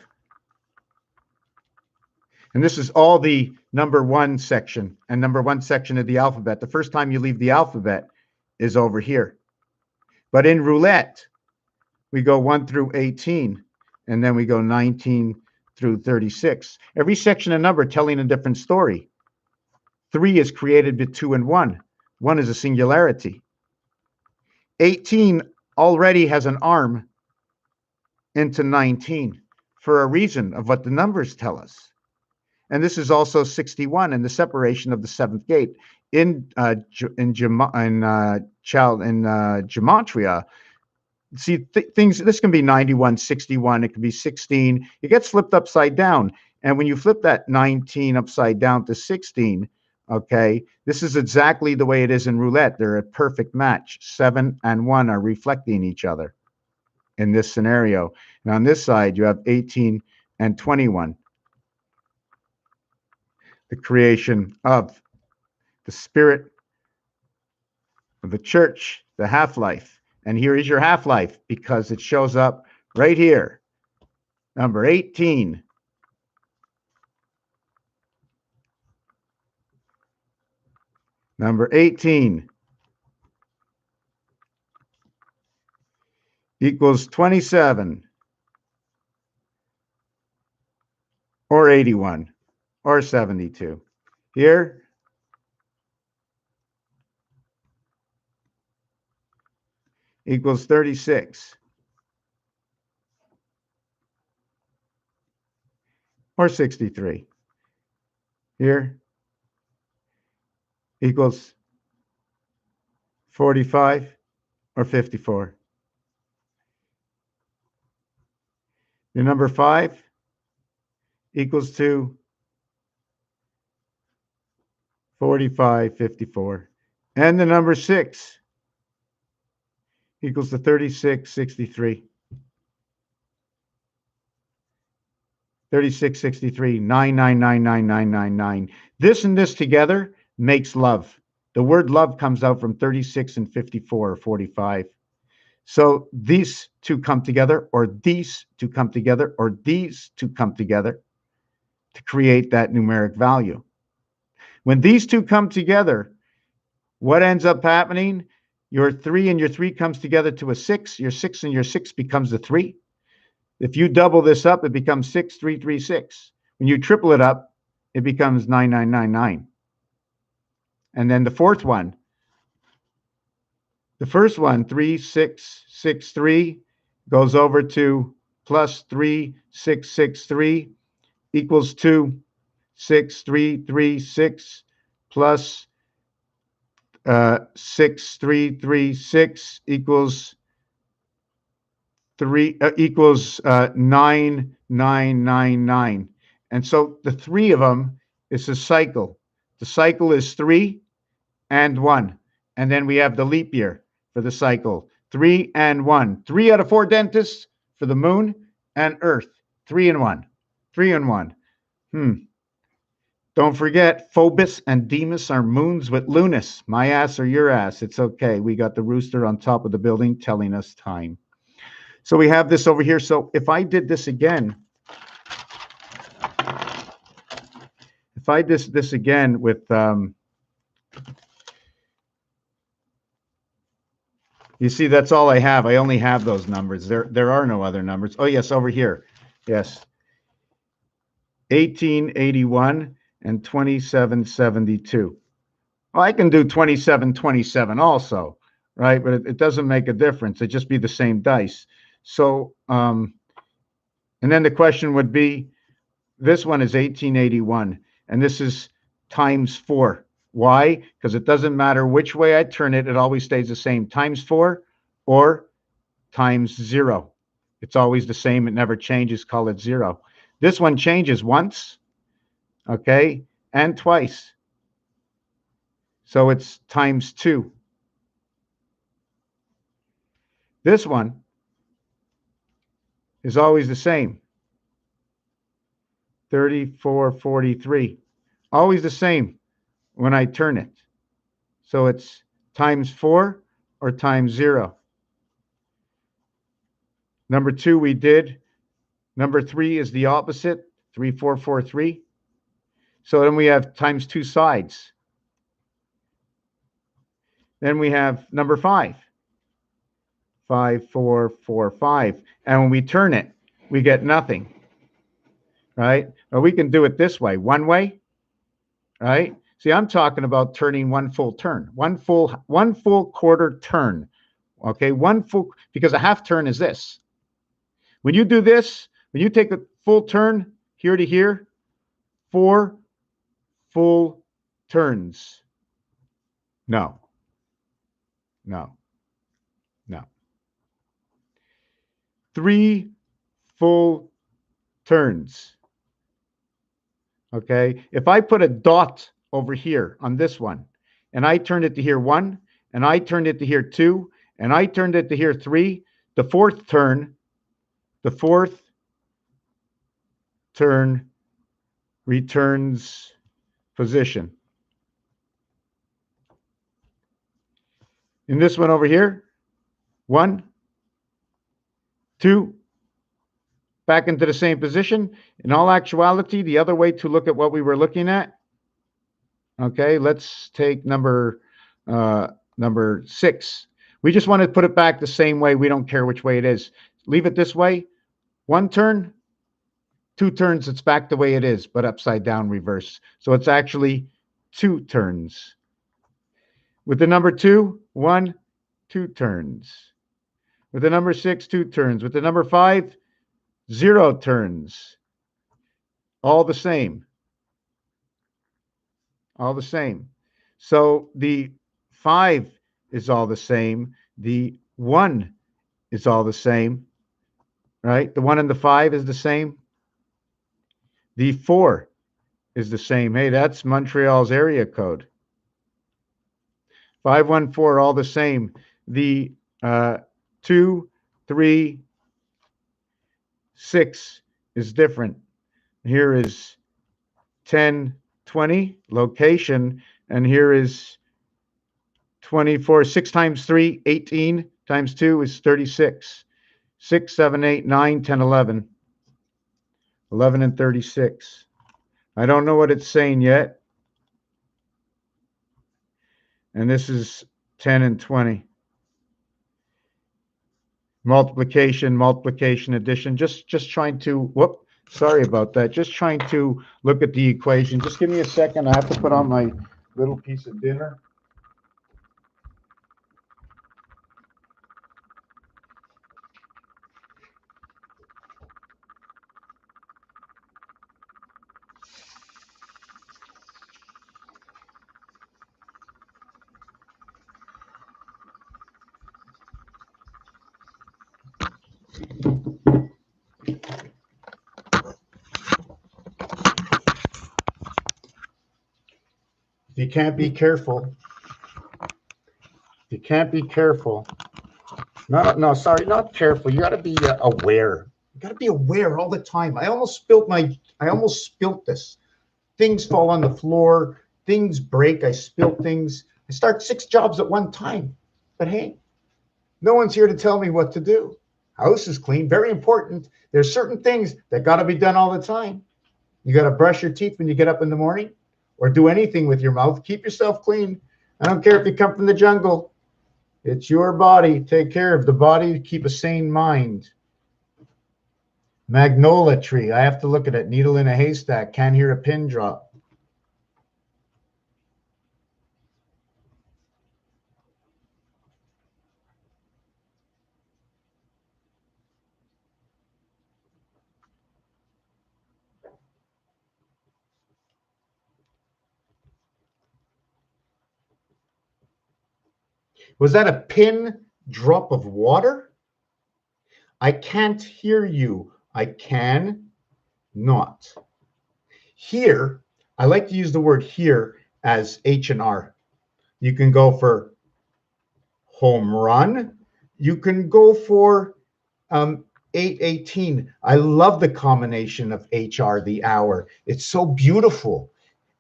Speaker 1: And this is all the number 1 section and number 1 section of the alphabet. The first time you leave the alphabet is over here. But in roulette, we go 1 through 18, and then we go 19 through 36. Every section and number telling a different story. 3 is created with 2 and 1. 1 is a singularity. 18 already has an arm into 19 for a reason of what the numbers tell us. And this is also 61 and the separation of the 7th gate. In gematria,
Speaker 2: see things, this can be 91, 61, it can be 16. It gets flipped upside down. And when you flip that 19 upside down to 16, okay, this is exactly the way it is in roulette. They're a perfect match. 7 and 1 are reflecting each other in this scenario. And on this side, you have 18 and 21. The creation of the spirit of the church, the half-life. And here is your half-life because it shows up right here. Number 18. Number 18 equals 27 or 81 or 72. Here, equals 36 or 63. Here equals 45 or 54. The number 5 equals to 45, 54. And the number 6 equals to 36, 63. 36, 63, 9999999. This and this together makes love. The word love comes out from 36 and 54 or 45. So these two come together, or these two come together, or these two come together to create that numeric value. When these two come together, what ends up happening? Your 3 and your 3 comes together to a 6. Your 6 and your 6 becomes a 3. If you double this up, it becomes 6336. When you triple it up, it becomes 9999. And then the fourth one, the first one, 3663, goes over to plus 3663 equals to 6336 plus 6336 equals 9999. And so the three of them is a cycle. The cycle is 3 and 1. And then we have the leap year for the cycle. 3 and 1. 3 out of 4 dentists for the moon and Earth. 3 and 1. 3 and 1. Don't forget, Phobos and Deimos are moons with Lunas. My ass or your ass. It's okay. We got the rooster on top of the building telling us time. So we have this over here. So if I did this again, if I did this again with, you see, that's all I have. I only have those numbers. There are no other numbers. Oh, yes, over here. Yes. 1881 and 2772. Well, I can do 2727 also, right? But it doesn't make a difference. It'd just be the same dice. So, and then the question would be, this one is 1881, and this is times 4. Why? Because it doesn't matter which way I turn it, it always stays the same. Times 4 or times 0. It's always the same. It never changes. Call it 0. This one changes once, okay, and twice. So it's times 2. This one is always the same. 3443. Always the same when I turn it. So it's times 4 or times 0. Number 2 we did. Number 3 is the opposite, 3443. So then we have times 2 sides. Then we have number 5, 5445. And when we turn it, we get nothing, right? Or we can do it this way, one way, right? See, I'm talking about turning one full turn, one full quarter turn, okay? One full, because a half turn is this. When you do this, when you take a full turn here to here, 4 full turns. No. 3 full turns. Okay, if I put a dot over here on this one, and I turned it to here 1, and I turned it to here 2, and I turned it to here 3, the fourth turn returns position. In this one over here, 1, 2, back into the same position. In all actuality, the other way to look at what we were looking at, okay, let's take number 6. We just want to put it back the same way. We don't care which way it is. Leave it this way. 1 turn, 2 turns, it's back the way it is, but upside down reverse. So it's actually 2 turns. With the number 2, 1, 2 turns. With the number 6, 2 turns. With the number 5, 0 turns. All the same. All the same. So the 5 is all the same. The 1 is all the same. Right? The 1 and the 5 is the same. The 4 is the same. Hey, that's Montreal's area code. 514, all the same. The 2, 3, 6 is different. Here is 10, 20, location, and here is 24. 6 times 3, 18, times 2 is 36. 6, 7, 8, 9, 10, 11. 11 and 36. I don't know what it's saying yet. And this is 10 and 20. Multiplication, multiplication, addition. Just trying to, whoop, sorry about that. Just trying to look at the equation. Just give me a second. I have to put on my little piece of dinner. If you can't be careful, no, sorry, not careful. You got to be aware. You got to be aware all the time. I almost spilt this. Things fall on the floor. Things break. I spill things. I start 6 jobs at one time. But hey, no one's here to tell me what to do. House is clean. Very important. There's certain things that got to be done all the time. You got to brush your teeth when you get up in the morning, or do anything with your mouth. Keep yourself clean. I don't care if you come from the jungle. It's your body. Take care of the body. Keep a sane mind. Magnolia tree. I have to look at it. Needle in a haystack. Can't hear a pin drop. Was that a pin drop of water? I can't hear you. I can not. Here, I like to use the word here as H&R. You can go for home run. You can go for 818. I love the combination of HR, the hour. It's so beautiful.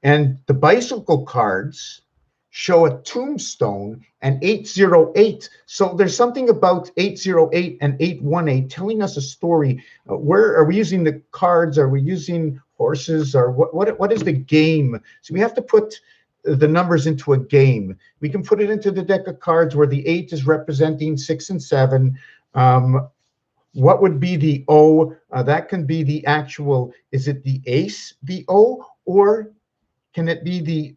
Speaker 2: And the bicycle cards show a tombstone and 808. So there's something about 808 and 818 telling us a story. Where are we using the cards? Are we using horses? Or what is the game? So we have to put the numbers into a game. We can put it into the deck of cards where the 8 is representing 6 and 7. What would be the O? That can be the actual, is it the ace, the O, or can it be the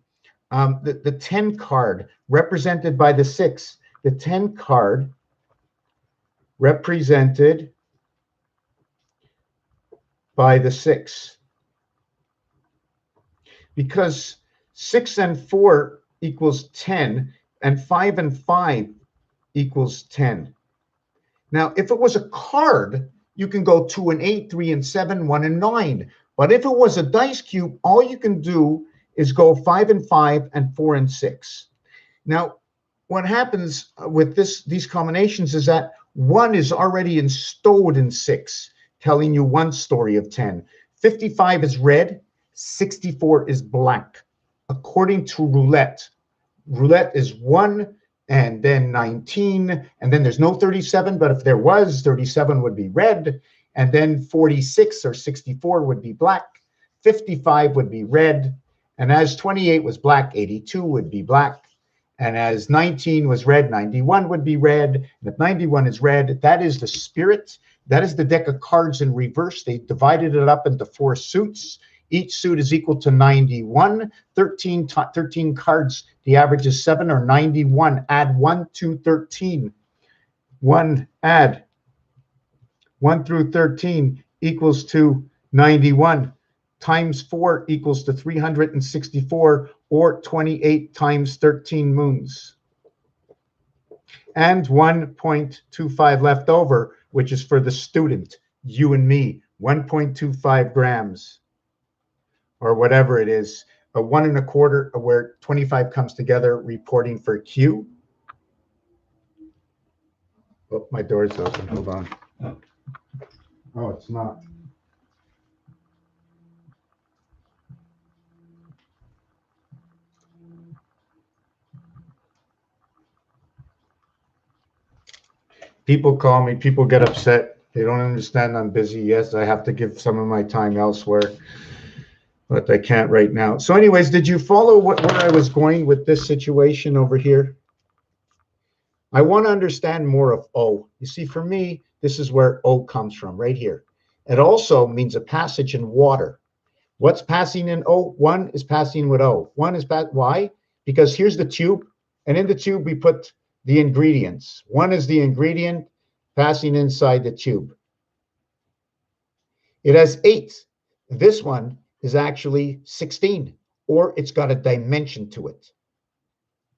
Speaker 2: 10 card represented by the 6? The 10 card represented by the 6. Because 6 and 4 equals 10, and 5 and 5 equals 10.
Speaker 1: Now, if it was a card, you can go 2 and 8, 3 and 7, 1 and 9. But if it was a dice cube, all you can do is go 5 and 5 and 4 and 6. Now, what happens with these combinations is that 1 is already installed in 6, telling you one story of 10. 55 is red, 64 is black. According to roulette, roulette is 1 and then 19, and then there's no 37, but if there was, 37 would be red, and then 46 or 64 would be black, 55 would be red, and as 28 was black, 82 would be black, and as 19 was red, 91 would be red, and if 91 is red, that is the spirit. That is the deck of cards in reverse. They divided it up into 4 suits. Each suit is equal to 91. 13 cards. The average is 7 or 91. Add 1 to 13. 1 add 1 through 13 equals to 91. Times 4 equals to 364, or 28 times 13 moons. And 1.25 left over, which is for the student, you and me. 1.25 grams. Or whatever it is, a 1 1/4, where 25 comes together, reporting for Q. Oh, my door's open. Hold on. Oh, it's not. People call me. People get upset. They don't understand I'm busy. Yes, I have to give some of my time elsewhere, but I can't right now. So anyways, did you follow where I was going with this situation over here? I want to understand more of O. You see, for me, this is where O comes from, right here. It also means a passage in water. What's passing in O? 1 is passing with O. 1 is why? Because here's the tube, and in the tube we put the ingredients. 1 is the ingredient passing inside the tube. It has 8. This one is actually 16, or it's got a dimension to it.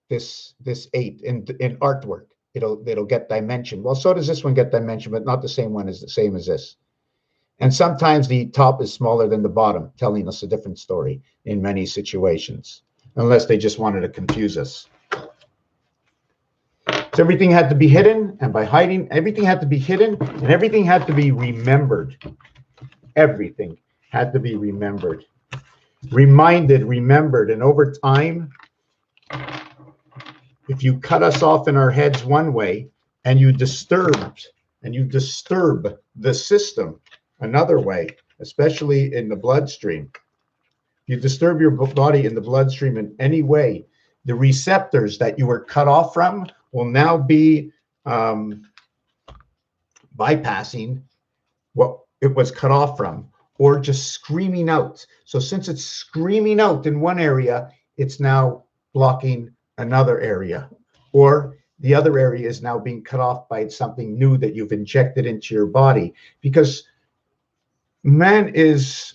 Speaker 1: This 8 in artwork, it'll get dimension. Well, so does this one get dimension, but not the same as this. And sometimes the top is smaller than the bottom, telling us a different story in many situations, unless they just wanted to confuse us. So everything had to be hidden, and by hiding, everything had to be hidden, and everything had to be remembered. Everything had to be remembered. Reminded, remembered, and over time, if you cut us off in our heads one way, and you disturb the system another way, especially in the bloodstream, you disturb your body in the bloodstream in any way, the receptors that you were cut off from will now be bypassing what it was cut off from, or just screaming out. So since it's screaming out in one area, it's now blocking another area, or the other area is now being cut off by something new that you've injected into your body. Because man is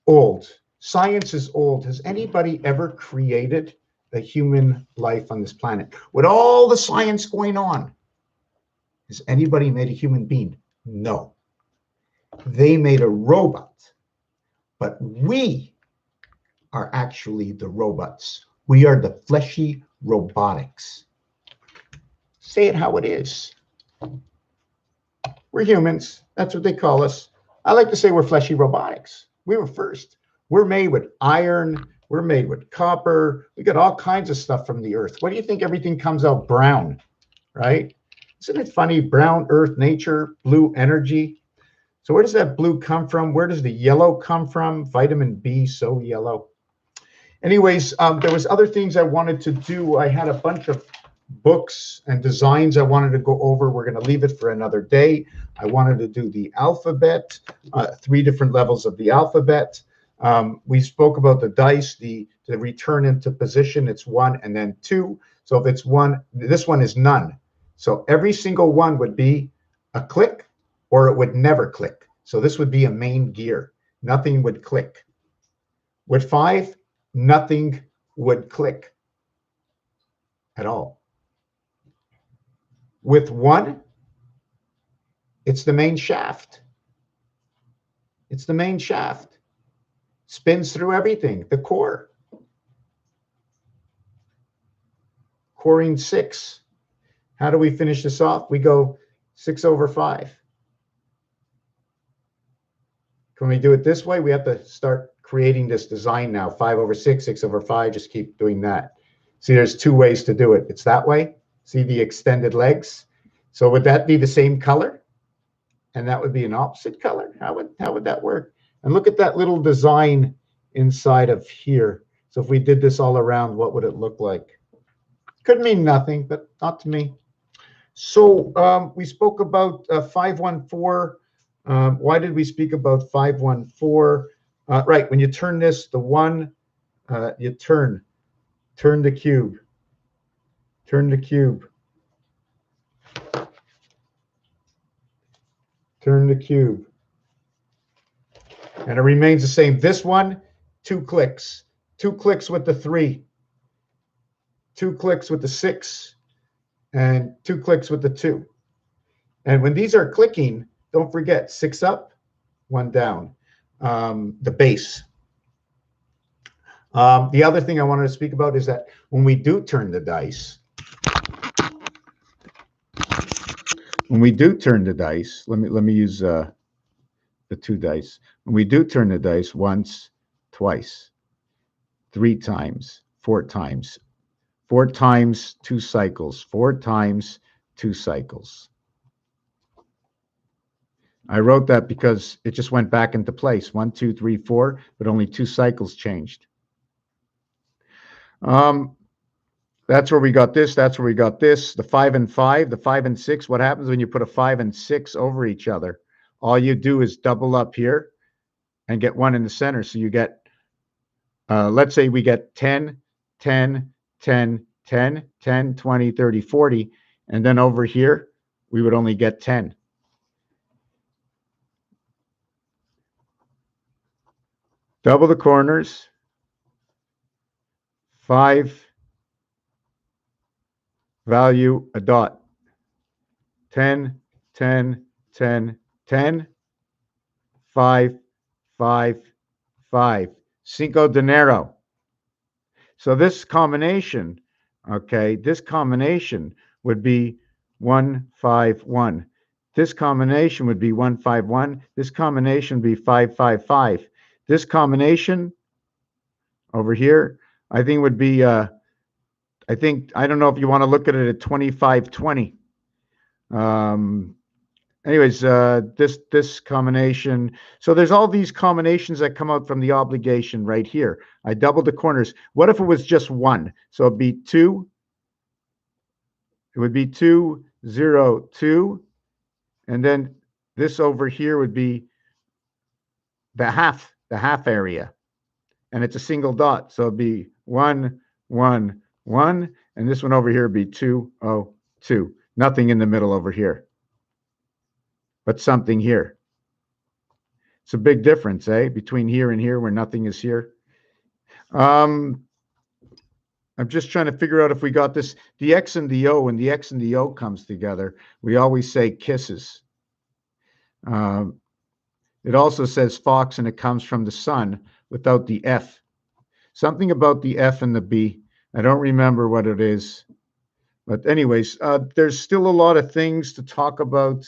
Speaker 1: old. Science is old. Has anybody ever created a human life on this planet? With all the science going on, has anybody made a human being? No. They made a robot, but we are actually the robots. We are the fleshy robotics. Say it how it is. We're humans. That's what they call us. I like to say we're fleshy robotics. We were first. We're made with iron. We're made with copper. We got all kinds of stuff from the earth. What do you think everything comes out brown, right? Isn't it funny? Brown earth, nature, blue energy. So where does that blue come from? Where does the yellow come from? Vitamin B, so yellow. Anyways, there was other things I wanted to do. I had a bunch of books and designs I wanted to go over. We're going to leave it for another day. I wanted to do the alphabet, 3 different levels of the alphabet. We spoke about the dice, the return into position. It's 1 and then 2. So if it's 1, this one is none. So every single one would be a click, or it would never click. So this would be a main gear. Nothing would click. With 5, nothing would click at all. With 1, It's the main shaft. It's the main shaft. Spins through everything, the core. Coring 6. How do we finish this off? We go 6/5. Can we do it this way? We have to start creating this design now. 5/6, 6/5, just keep doing that. See, there's two ways to do it. It's that way. See the extended legs? So would that be the same color? And that would be an opposite color? How would that work? And look at that little design inside of here. So if we did this all around, what would it look like? Could mean nothing, but not to me. So we spoke about 514. Why did we speak about 514? Right, when you turn this, the 1, you turn the cube. Turn the cube. Turn the cube. And it remains the same. This one, 2 clicks. 2 clicks with the 3. 2 clicks with the 6. And 2 clicks with the 2. And when these are clicking, don't forget 6 up, 1 down, the base. The other thing I wanted to speak about is that when we do turn the dice, let me use the 2 dice. When we do turn the dice once, twice, 3 times, 4 times, 4 times 2 cycles, 4 times 2 cycles. I wrote that because it just went back into place. 1, 2, 3, 4, but only 2 cycles changed. That's where we got this. That's where we got this. The 5 and 5, the 5 and 6. What happens when you put a 5 and 6 over each other? All you do is double up here and get 1 in the center. So you get, let's say we get 10, 10, 10, 10, 10, 20, 30, 40. And then over here, we would only get 10. Double the corners. 5 value a dot. 10, 10, 10, 10, 5, 5, 5. Cinco dinero. So this combination, okay, this combination would be 1, 5, 1. This combination would be 1, 5, 1. This combination would be 5, 5, 5. This combination over here, I think would be, I don't know if you want to look at it at 25, 20. Anyways, this combination. So there's all these combinations that come out from the obligation right here. I doubled the corners. What if it was just 1? So it'd be 2. It would be 2, 0, 2. And then this over here would be the half area. And it's a single dot. So it'd be 1, 1, 1. And this one over here would be 2, 0, 2. Nothing in the middle over here, but something here. It's a big difference, between here and here where nothing is here. I'm just trying to figure out if we got this. The X and the O, when the X and the O comes together, we always say kisses. It also says fox, and it comes from the sun without the F. Something about the F and the B. I don't remember what it is. But anyways, there's still a lot of things to talk about.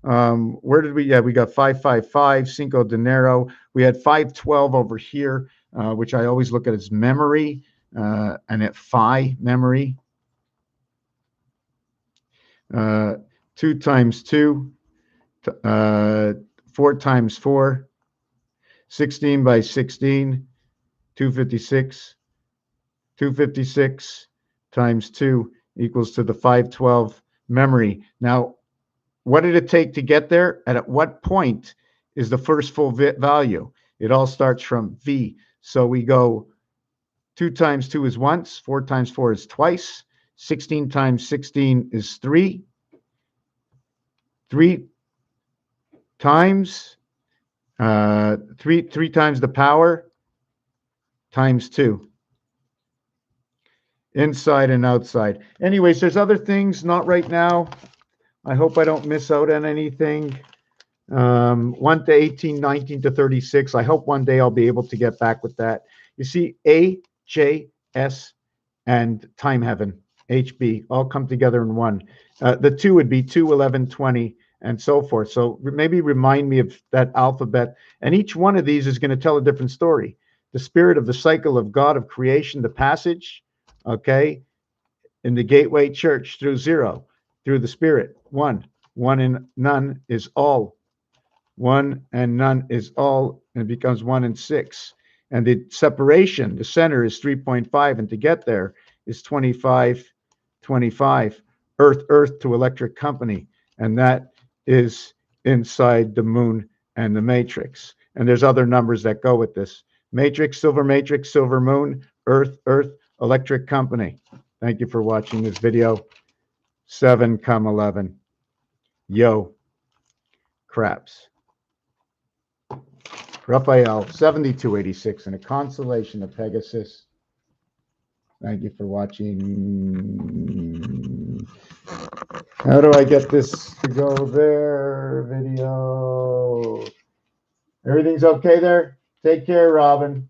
Speaker 1: Where did we? Yeah, we got 555, Cinco dinero. We had 512 over here, which I always look at as memory, and at phi, memory. 2 times 2, 4 times 4, 16 by 16, 256. 256 times 2 equals to the 512 memory. Now, what did it take to get there? And at what point is the first full value? It all starts from V. So we go 2 times 2 is once, 4 times 4 is twice, 16 times 16 is 3. 3 times, 3 times the power times 2. Inside and outside. Anyways, there's other things, not right now.
Speaker 2: I hope I don't miss out on anything. 1 to 18, 19 to 36. I hope one day I'll be able to get back with that. You see, A, J, S, and Time Heaven, HB, all come together in one. The 2 would be 2, 11, 20, and so forth. So maybe remind me of that alphabet. And each one of these is going to tell a different story. The spirit of the cycle of God of creation, the passage, okay, in the gateway church through 0, through the spirit, 1. 1 and none is all. 1 and none is all, and it becomes 1 and 6. And the separation, the center is 3.5, and to get there is 25, 25. Earth to electric company, and that is inside the moon and the matrix. And there's other numbers that go with this. Matrix, silver moon, Earth, electric company. Thank you for watching this video. 7, 11. Yo, craps. Raphael, 7286, and a constellation of Pegasus. Thank you for watching. How do I get this to go there? Video. Everything's okay there? Take care, Robin.